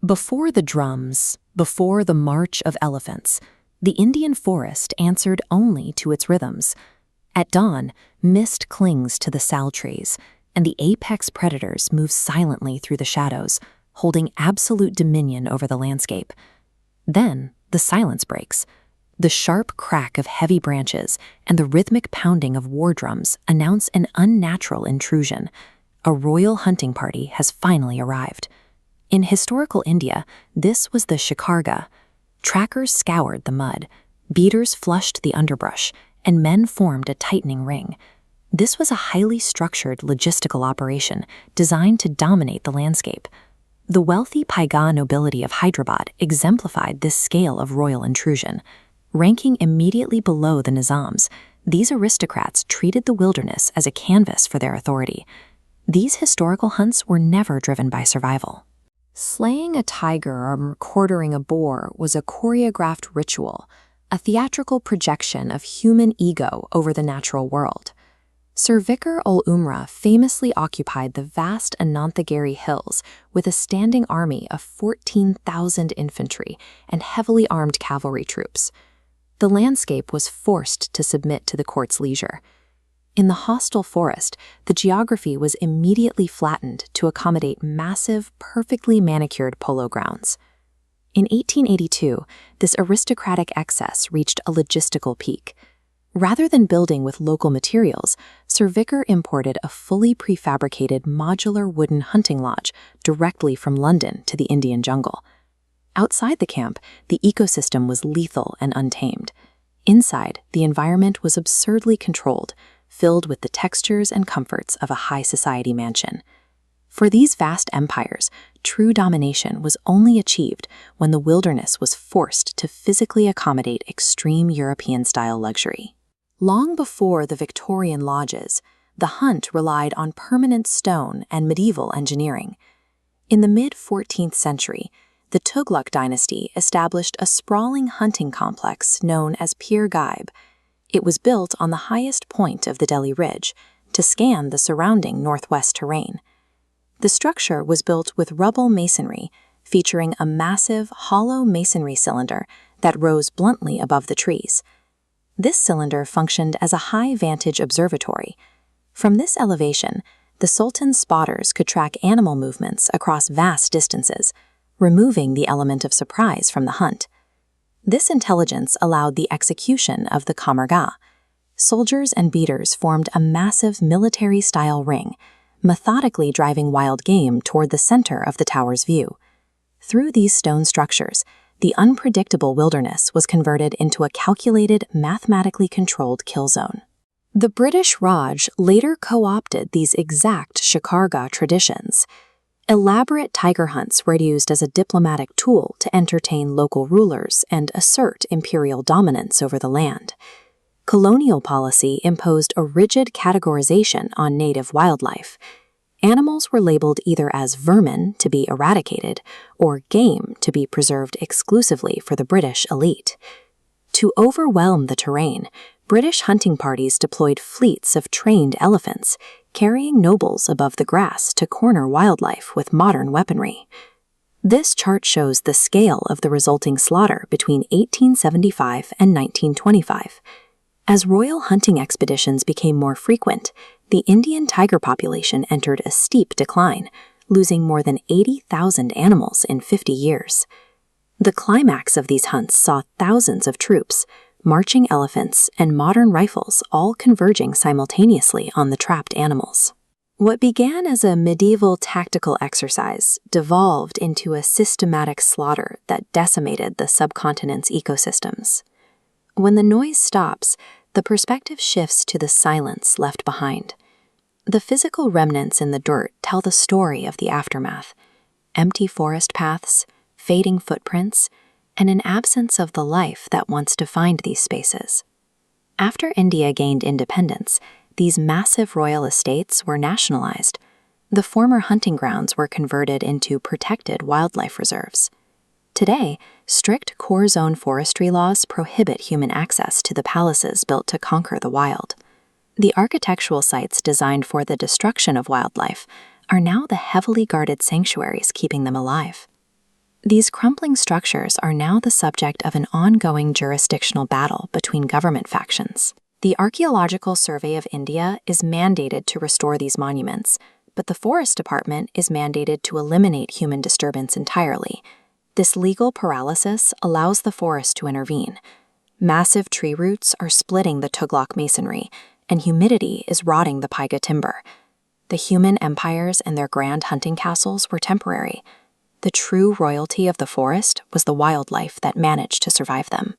Before the drums, before the march of elephants, the Indian forest answered only to its rhythms. At dawn, mist clings to the sal trees, and the apex predators move silently through the shadows, holding absolute dominion over the landscape. Then, the silence breaks. The sharp crack of heavy branches and the rhythmic pounding of war drums announce an unnatural intrusion. A royal hunting party has finally arrived. In historical India, this was the shikargah. Trackers scoured the mud, beaters flushed the underbrush, and men formed a tightening ring. This was a highly structured logistical operation designed to dominate the landscape. The wealthy Paiga nobility of Hyderabad exemplified this scale of royal intrusion. Ranking immediately below the Nizams, these aristocrats treated the wilderness as a canvas for their authority. These historical hunts were never driven by survival. Slaying a tiger or quartering a boar was a choreographed ritual, a theatrical projection of human ego over the natural world. Sir Vikar-ul-Umra famously occupied the vast Anantagiri hills with a standing army of 14,000 infantry and heavily armed cavalry troops. The landscape was forced to submit to the court's leisure. In the hostile forest, the geography was immediately flattened to accommodate massive, perfectly manicured polo grounds. In 1882, this aristocratic excess reached a logistical peak. Rather than building with local materials, Sir Vikar imported a fully prefabricated modular wooden hunting lodge directly from London to the Indian jungle. Outside the camp, the ecosystem was lethal and untamed. Inside, the environment was absurdly controlled, filled with the textures and comforts of a high society mansion. For these vast empires, true domination was only achieved when the wilderness was forced to physically accommodate extreme European-style luxury. Long before the Victorian lodges, the hunt relied on permanent stone and medieval engineering. In the mid-14th century, the Tughlaq dynasty established a sprawling hunting complex known as Pir Gaib. It was built on the highest point of the Delhi Ridge to scan the surrounding northwest terrain. The structure was built with rubble masonry, featuring a massive, hollow masonry cylinder that rose bluntly above the trees. This cylinder functioned as a high-vantage observatory. From this elevation, the Sultan's spotters could track animal movements across vast distances, removing the element of surprise from the hunt. This intelligence allowed the execution of the kamargah. Soldiers and beaters formed a massive military-style ring, methodically driving wild game toward the center of the tower's view. Through these stone structures, the unpredictable wilderness was converted into a calculated, mathematically controlled kill zone. The British Raj later co-opted these exact shikargah traditions. Elaborate tiger hunts were used as a diplomatic tool to entertain local rulers and assert imperial dominance over the land. Colonial policy imposed a rigid categorization on native wildlife. Animals were labeled either as vermin to be eradicated or game to be preserved exclusively for the British elite. To overwhelm the terrain, British hunting parties deployed fleets of trained elephants, carrying nobles above the grass to corner wildlife with modern weaponry. This chart shows the scale of the resulting slaughter between 1875 and 1925. As royal hunting expeditions became more frequent, the Indian tiger population entered a steep decline, losing more than 80,000 animals in 50 years. The climax of these hunts saw thousands of troops, marching elephants, and modern rifles all converging simultaneously on the trapped animals. What began as a medieval tactical exercise devolved into a systematic slaughter that decimated the subcontinent's ecosystems. When the noise stops, the perspective shifts to the silence left behind. The physical remnants in the dirt tell the story of the aftermath: empty forest paths, fading footprints, and an absence of the life that once defined these spaces. After India gained independence, these massive royal estates were nationalized. The former hunting grounds were converted into protected wildlife reserves. Today, strict core zone forestry laws prohibit human access to the palaces built to conquer the wild. The architectural sites designed for the destruction of wildlife are now the heavily guarded sanctuaries keeping them alive. These crumbling structures are now the subject of an ongoing jurisdictional battle between government factions. The Archaeological Survey of India is mandated to restore these monuments, but the Forest Department is mandated to eliminate human disturbance entirely. This legal paralysis allows the forest to intervene. Massive tree roots are splitting the Tuglok masonry, and humidity is rotting the Paiga timber. The human empires and their grand hunting castles were temporary. The true royalty of the forest was the wildlife that managed to survive them.